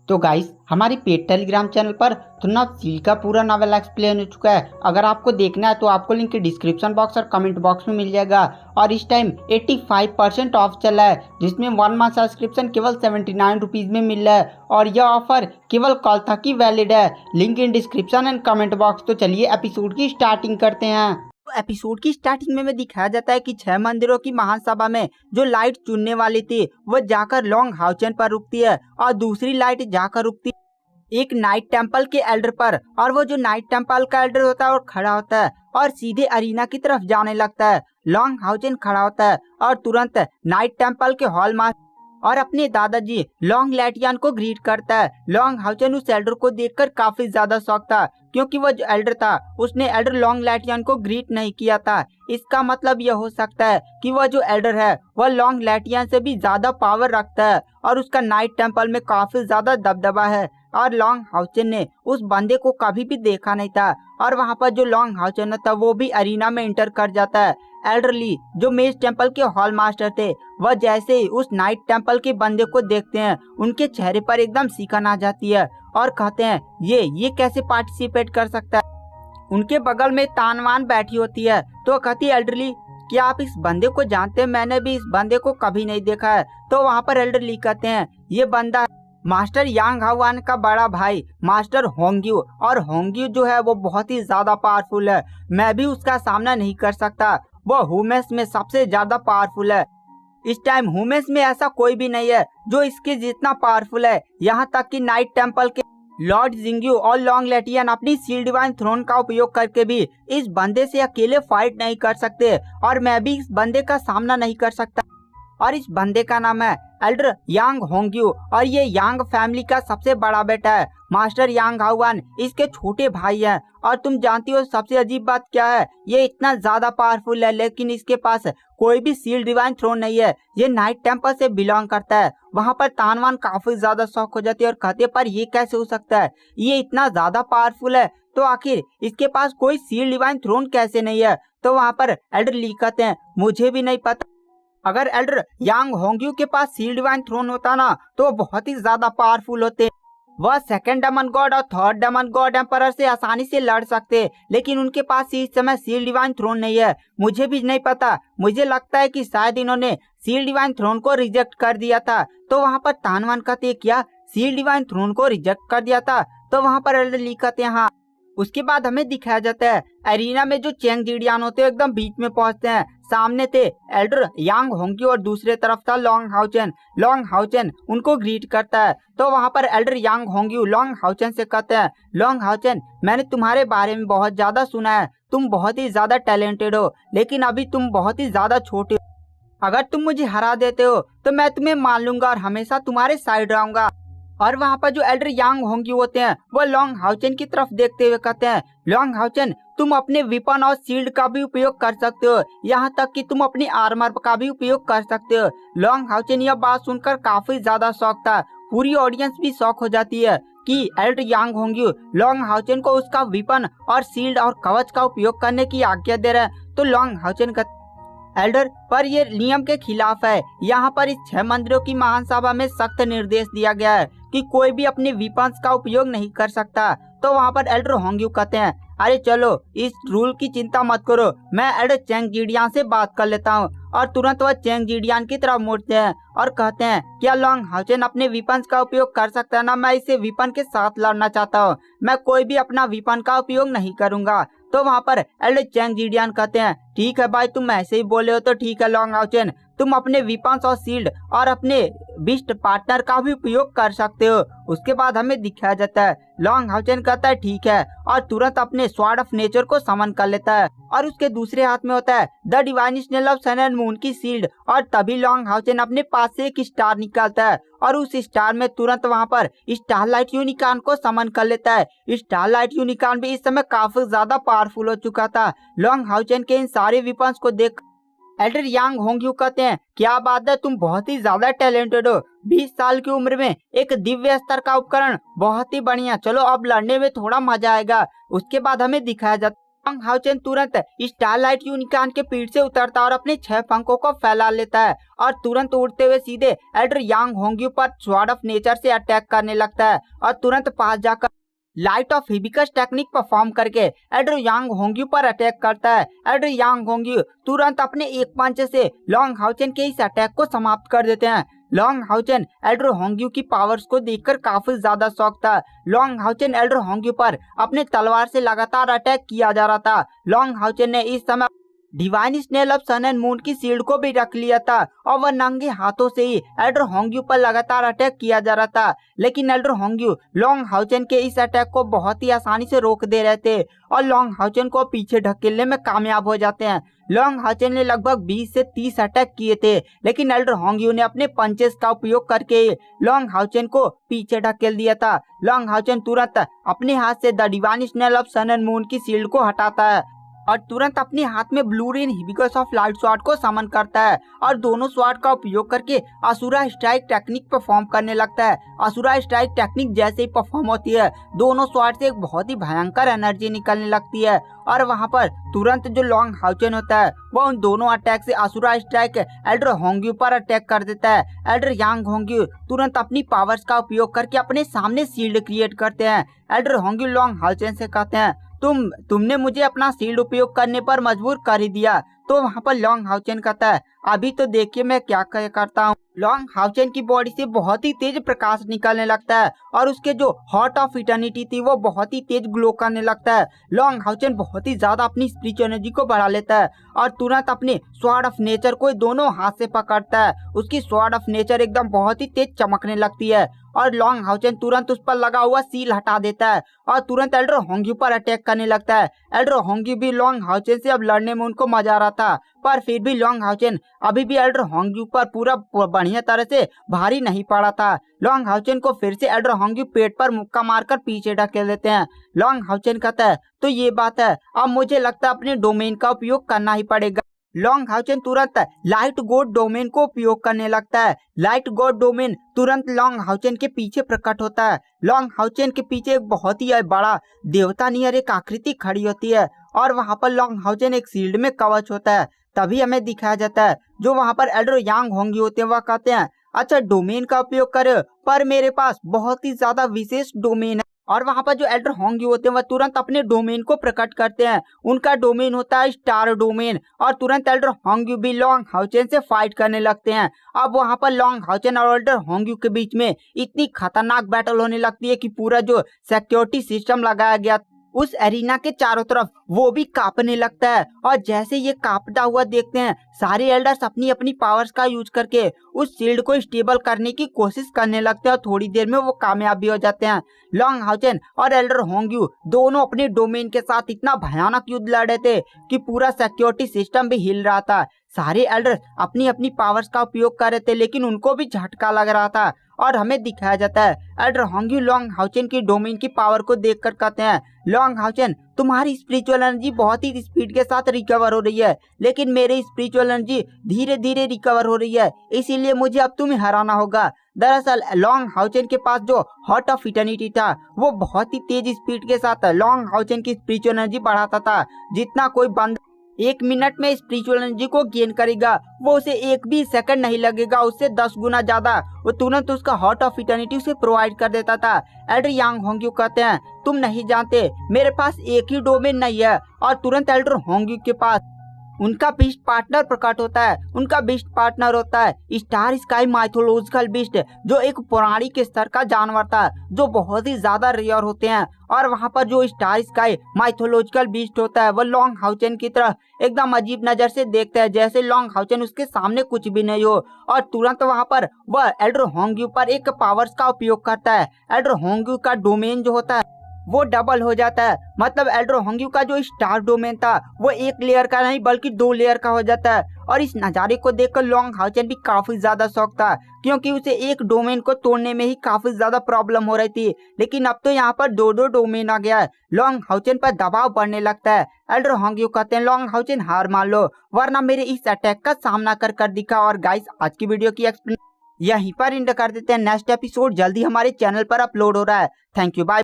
तो गाइस हमारी paid Telegram channel पर थुन्नाव सील का पूरा नावल एक्सप्लेन हो चुका है। अगर आपको देखना है तो आपको लिंक डिस्क्रिप्शन बॉक्स और कमेंट बॉक्स में मिल जाएगा। और इस टाइम 85% ऑफ चला है, जिसमें 1 मंथ सब्सक्रिप्शन केवल 79 रुपीज़ में मिल रहा है और यह ऑफर केवल कल तक ही वैलिड है। Link in description and comment box. तो चलिए एपिसोड की स्टार्टिंग करते हैं। तो एपिसोड की स्टार्टिंग में दिखाया जाता है कि 6 मंदिरों की महासभा में जो लाइट चुनने वाली थी वो जाकर लॉन्ग हाउचेन पर रुकती है और दूसरी लाइट जाकर रुकती है एक नाइट टेंपल के एल्डर पर। और वो जो नाइट टेंपल का एल्डर होता है वो खड़ा होता है और सीधे अरीना की तरफ जाने लगता है। लॉन्ग हाउचेन खड़ा होता है और तुरंत नाइट टेंपल के हॉल मास्टर और अपने दादाजी लॉन्ग लैटियन को ग्रीट करता है। लॉन्ग हाउचेन उस एल्डर को देखकर काफी ज्यादा शॉक था, क्योंकि वो जो एल्डर था उसने एल्डर लॉन्ग लैटियन को ग्रीट नहीं किया था। इसका मतलब यह हो सकता है कि वह जो एल्डर है वह लॉन्ग लैटियन से भी ज्यादा पावर रखता है और उसका नाइट टेंपल में काफी ज्यादा दबदबा है। और लॉन्ग हाउचेन ने उस बंदे को कभी भी देखा नहीं था और वहाँ पर जो लॉन्ग हाउचेन था वो भी अरीना में इंटर कर जाता है। एल्डरली जो मेज टेंपल के हॉल मास्टर थे वह जैसे ही उस नाइट टेंपल के बंदे को देखते हैं उनके चेहरे पर एकदम सिकन आ जाती है और कहते हैं ये कैसे पार्टिसिपेट कर सकता है। उनके बगल में तानवान बैठी होती है तो कहती है एल्डरली क्या आप इस बंदे को जानते हैं? मैंने भी इस बंदे को कभी नहीं देखा है। तो वहाँ पर एल्डरली कहते हैं ये बंदा मास्टर यांग हावान का बड़ा भाई मास्टर होंग्यू, और होंग्यू जो है वो बहुत ही ज्यादा पावरफुल है। मैं भी उसका सामना नहीं कर सकता, वो हुमेस में सबसे ज्यादा पावरफुल है। इस टाइम हुमेस में ऐसा कोई भी नहीं है जो इसके जितना पावरफुल है। यहाँ तक कि नाइट टेंपल के लॉर्ड जिंग्यू और लॉन्ग लैटियन अपनी सील डिवाइन थ्रोन का उपयोग करके भी इस बंदे से अकेले फाइट नहीं कर सकते और मैं भी इस बंदे का सामना नहीं कर सकता। और इस बंदे का नाम है एल्डर यांग होंग्यू और ये यांग फैमिली का सबसे बड़ा बेटा है। मास्टर यांग हावान इसके छोटे भाई हैं। और तुम जानती हो सबसे अजीब बात क्या है? ये इतना ज्यादा पावरफुल है लेकिन इसके पास कोई भी सील डिवाइन थ्रोन नहीं है। ये नाइट टेंपल से बिलोंग करता है। वहाँ पर तानवान काफी ज्यादा शौक हो जाती है और कहते पर ये कैसे हो सकता है, ये इतना ज्यादा पावरफुल है तो आखिर इसके पास कोई सील डिवाइन थ्रोन कैसे नहीं है? तो वहाँ पर एल्डर ली कहते हैं मुझे भी नहीं पता। अगर एल्डर यांग होंग्यू के पास सील डिवाइन थ्रोन होता ना तो बहुत ही ज्यादा पावरफुल होते। वह सेकंड डेमन गॉड और थर्ड डेमन गॉड एम्परर से आसानी से लड़ सकते, लेकिन उनके पास इस समय सील डिवाइन थ्रोन नहीं है। मुझे भी नहीं पता, मुझे लगता है कि शायद इन्होंने सील डिवाइन थ्रोन को रिजेक्ट कर दिया था। तो वहाँ पर तानवान कहते क्या सील डिवाइन थ्रोन को रिजेक्ट कर दिया था? तो वहाँ पर एल्डर ली कहते हैं हाँ। उसके बाद हमें दिखाया जाता है एरिना में जो चेंग जीडियान होते हैं एकदम बीच में पहुंचते हैं। सामने थे एल्डर यांग होंग्यू और दूसरे तरफ था लॉन्ग हाउचेन। लॉन्ग हाउचेन उनको ग्रीट करता है। तो वहाँ पर एल्डर यांग होंग्यू लॉन्ग हाउचेन से कहते हैं लॉन्ग हाउचेन मैंने तुम्हारे बारे में बहुत ज्यादा सुना है, तुम बहुत ही ज्यादा टैलेंटेड हो लेकिन अभी तुम बहुत ही ज्यादा छोटे हो। अगर तुम मुझे हरा देते हो तो मैं तुम्हें मान लूंगा और हमेशा तुम्हारे साइड रहूंगा। और वहाँ पर जो एल्डर यांग होंग्यू होते हैं वो लॉन्ग हाउचेन की तरफ देखते हुए कहते हैं लॉन्ग हाउचेन तुम अपने विपन और शील्ड का भी उपयोग कर सकते हो, यहाँ तक कि तुम अपनी आर्मर का भी उपयोग कर सकते हो। लॉन्ग हाउचेन यह बात सुनकर काफी ज्यादा शौक था। पूरी ऑडियंस भी शौक हो जाती है कि एल्डर यांग होंग्यू लॉन्ग हाउचेन को उसका विपन और शील्ड और कवच का उपयोग करने की आज्ञा दे रहे हैं। तो लॉन्ग हाउचेन एल्डर पर ये नियम के खिलाफ है। यहाँ पर इस 6 मंदिरों की महासभा में सख्त निर्देश दिया गया है कि कोई भी अपने विपन्स का उपयोग नहीं कर सकता। तो वहाँ पर एल्डर होंग्यू कहते हैं अरे चलो इस रूल की चिंता मत करो, मैं एल्डर चेंग जीडियान से बात कर लेता हूँ। और तुरंत वह चेंग जीडियान की तरफ मुड़ते हैं और कहते हैं क्या लॉन्ग हाउचेन अपने विपन्स का उपयोग कर सकता है ना? मैं इसे विपन के साथ लड़ना चाहता हूँ, मैं कोई भी अपना विपन का उपयोग नहीं करूंगा। तो वहाँ पर एल्डर चेंग जीडियान कहते हैं ठीक है भाई, तुम ऐसे ही बोले हो तो ठीक है लॉन्ग हाउचेन, तुम अपने विपन्स और शील्ड और अपने बिस्ट पार्टनर का भी उपयोग कर सकते हो। उसके बाद हमें दिखाया जाता है लॉन्ग हाउचेन कहता है ठीक है और तुरंत अपने स्वॉर्ड ऑफ नेचर को समन कर लेता है और उसके दूसरे हाथ में होता है the divine snail of sun and moon की शील्ड। और तभी लॉन्ग हाउचेन अपने पास से एक स्टार निकालता है और उस स्टार में तुरंत वहाँ पर स्टारलाइट यूनिकॉर्न को समन कर लेता है। स्टारलाइट यूनिकॉर्न भी इस समय काफी ज्यादा पावरफुल हो चुका था। लॉन्ग हाउचेन के इन सारे विपन्स को देख एल्डर यांग होंग्यू कहते हैं क्या बात है, तुम बहुत ही ज्यादा टैलेंटेड हो। 20 साल की उम्र में एक दिव्य स्तर का उपकरण, बहुत ही बढ़िया। चलो अब लड़ने में थोड़ा मजा आएगा। उसके बाद हमें दिखाया जाता लॉन्ग हाउचेन तुरंत स्टारलाइट यूनिकॉर्न के पीठ से उतरता है और अपने 6 पंखों को फैला लेता है और तुरंत उड़ते हुए सीधे एल्डर यांग होंग्यू पर स्वॉर्ड ऑफ नेचर से अटैक करने लगता है और तुरंत पास जाकर light of hibiscus technique perform करके एल्डर यांग होंग्यू पर अटैक करता है। एल्डर यांग होंग्यू तुरंत अपने एक पंच से लॉन्ग हाउचेन के इस अटैक को समाप्त कर देते हैं। लॉन्ग हाउचेन एल्डर होंग्यू की पावर्स को देखकर काफी ज्यादा शॉक था। लॉन्ग हाउचेन एल्डर होंग्यू पर अपने तलवार से लगातार अटैक किया जा रहा था। लॉन्ग हाउचेन ने इस समय divine snail of sun and moon की शील्ड को भी रख लिया था और वह नंगे हाथों से ही एल्डर होंग्यू पर लगातार अटैक किया जा रहा था, लेकिन एल्डर होंग्यू लॉन्ग हाउचेन के इस अटैक को बहुत ही आसानी से रोक दे रहे थे और लॉन्ग हाउचेन को पीछे ढकेलने में कामयाब हो जाते हैं। लॉन्ग हाउचेन ने लगभग 20 से 30 अटैक किए थे, लेकिन एल्डर होंग्यू ने अपने पंचेस का उपयोग करके लॉन्ग हाउचेन को पीछे ढकेल दिया था। लॉन्ग हाउचेन तुरंत अपने हाथ से the divine snail of sun and moon की शील्ड को हटाता है और तुरंत अपने हाथ में blue rain hibiscus of light sword को समन करता है और दोनों स्वॉर्ड का उपयोग करके असुरा स्ट्राइक टेक्निक परफॉर्म करने लगता है। असुरा स्ट्राइक टेक्निक जैसे ही परफॉर्म होती है, दोनों स्वॉर्ड से एक बहुत ही भयंकर एनर्जी निकलने लगती है और वहां पर तुरंत जो लॉन्ग हाउचेन होता है वो उन दोनों अटैक से असुरा स्ट्राइक एल्डर होंग्यू पर अटैक कर देता है। एल्डर यांग होंग्यू तुरंत अपनी पावर्स का उपयोग करके अपने सामने शील्ड क्रिएट करते हैं। एल्डर होंग्यू लॉन्ग हाउचेन से कहते हैं, तुमने मुझे अपना शील्ड उपयोग करने पर मजबूर कर ही दिया। तो वहाँ पर लॉन्ग हाउचेन कहता है, अभी तो देखिए मैं क्या करता हूँ। लॉन्ग हाउचेन की बॉडी से बहुत ही तेज प्रकाश निकलने लगता है और उसके जो हार्ट ऑफ इटर्निटी थी वो बहुत ही तेज ग्लो करने लगता है। लॉन्ग हाउचेन बहुत ही ज्यादा अपनी स्पिरिचुअल एनर्जी को बढ़ा लेता है और तुरंत अपने स्वॉर्ड ऑफ नेचर को दोनों हाथ से पकड़ता है। उसकी स्वॉर्ड ऑफ नेचर एकदम बहुत ही तेज चमकने लगती है और लॉन्ग हाउचेन तुरंत उस पर लगा हुआ सील हटा देता है और तुरंत एल्डर होंग्यू पर अटैक करने लगता है। एल्डर होंग्यू भी लॉन्ग हाउचेन से अब लड़ने में उनको मजा आ रहा था, पर फिर भी लॉन्ग हाउचेन अभी भी एल्डर होंग्यू पर पूरा बढ़िया तरह से भारी नहीं पड़ा था। लॉन्ग हाउचेन को फिर से एल्डर होंग्यू पेट पर मुक्का मारकर पीछे ढकेल देते हैं। लॉन्ग हाउचेन कहता है, तो ये बात है, अब मुझे लगता है अपने डोमेन का उपयोग करना ही पड़ेगा। लॉन्ग हाउचेन तुरंत लाइट गॉड डोमेन को उपयोग करने लगता है। लाइट गॉड डोमेन तुरंत लॉन्ग हाउचेन के पीछे प्रकट होता है। लॉन्ग हाउचेन के पीछे एक बहुत ही बड़ा देवता नियर एक आकृति खड़ी होती है और वहां पर लॉन्ग हाउचेन एक शील्ड में कवच होता है। तभी हमें दिखाया जाता है जो वहां पर एल्डर यांग होंग्यू होते हैं वह कहते हैं, अच्छा डोमेन का उपयोग करे, पर मेरे पास बहुत ही ज्यादा विशेष डोमेन है। और वहां पर जो एल्डर होंग्यू होते हैं वह तुरंत अपने डोमेन को प्रकट करते हैं। उनका डोमेन होता है स्टार डोमेन और तुरंत एल्डर होंग्यू भी लॉन्ग हाउचेन से फाइट करने लगते हैं। अब वहां पर लॉन्ग हाउचेन और एल्डर होंग्यू के बीच में इतनी खतरनाक बैटल होने लगती है कि पूरा जो सिक्योरिटी सिस्टम लगाया गया उस एरिना के चारों तरफ वो भी कांपने लगता है और जैसे ये कांपता हुआ देखते हैं, सारे एल्डर्स अपनी अपनी पावर्स का यूज करके उस शील्ड को स्टेबल करने की कोशिश करने लगते हैं और थोड़ी देर में वो कामयाब भी हो जाते हैं। लॉन्ग हाउचेन और एल्डर होंग्यू दोनों अपने डोमेन के साथ इतना भयानक युद्ध लड़ रहे थे कि पूरा सिक्योरिटी सिस्टम भी हिल रहा था। सारे एल्डर्स अपनी अपनी पावर्स का उपयोग कर रहे थे, लेकिन उनको भी झटका लग रहा था और हमें दिखाया जाता है एल्डर होंग्यू लॉन्ग हाउचेन की डोमेन की पावर को देखकर कहते हैं, लॉन्ग हाउचेन तुम्हारी स्पिरिचुअल एनर्जी बहुत ही स्पीड के साथ रिकवर हो रही है, लेकिन मेरी स्पिरिचुअल एनर्जी धीरे धीरे रिकवर हो रही है, इसीलिए मुझे अब तुम्हें हराना होगा। दरअसल लॉन्ग हाउचेन के पास जो हार्ट ऑफ इटर्निटी था वो बहुत ही तेज स्पीड के साथ लॉन्ग हाउचेन की स्पिरिचुअल एनर्जी बढ़ाता था। जितना कोई बंदा 1 मिनट में स्पिरिचुअल एनर्जी को गेन करेगा वो उसे 1 भी सेकंड नहीं लगेगा, उससे 10 गुना ज्यादा वो तुरंत उसका हार्ट ऑफ इटर्निटी उसे प्रोवाइड कर देता था। एल्डर यांग होंग्यू कहते हैं, तुम नहीं जानते मेरे पास एक ही डोमेन नहीं है, और तुरंत एल्डर होंग्यू के पास उनका बीस्ट पार्टनर प्रकट होता है। उनका बीस्ट पार्टनर होता है स्टार स्काई माइथोलॉजिकल बीस्ट, जो एक पौराणिक स्तर का जानवर था जो बहुत ही ज्यादा रेयर होते हैं। और वहां पर जो स्टार स्काई माइथोलॉजिकल बीस्ट होता है वह लॉन्ग हाउचेन की तरह एकदम अजीब नजर से देखता है, जैसे लॉन्ग हाउचेन उसके सामने कुछ भी नहीं हो, और तुरंत वहां पर वह एल्डर होंग्यू पर एक पावर्स का उपयोग करता है। एल्डर होंग्यू का डोमेन जो होता है वो डबल हो जाता है, मतलब एल्डर होंग्यू का जो स्टार डोमेन था वो 1 लेयर का नहीं बल्कि 2 लेयर का हो जाता है। और इस नज़ारे को देखकर लॉन्ग हाउचेन भी काफी ज्यादा शौक था, क्योंकि उसे एक डोमेन को तोड़ने में ही काफी ज्यादा प्रॉब्लम हो रही थी, लेकिन अब तो यहाँ पर 2 डोमेन आ गया है। लॉन्ग हाउचेन पर दबाव बढ़ने लगता है। एल्डर होंग्यू कहते हैं, लॉन्ग हाउचेन हार मान लो, वरना मेरे इस अटैक का सामना कर दिखा। और गाइस आज की वीडियो की एक्सप्लेन यहीं पर एंड कर देते हैं। नेक्स्ट एपिसोड जल्दी हमारे चैनल पर अपलोड हो रहा है। Thank you, bye.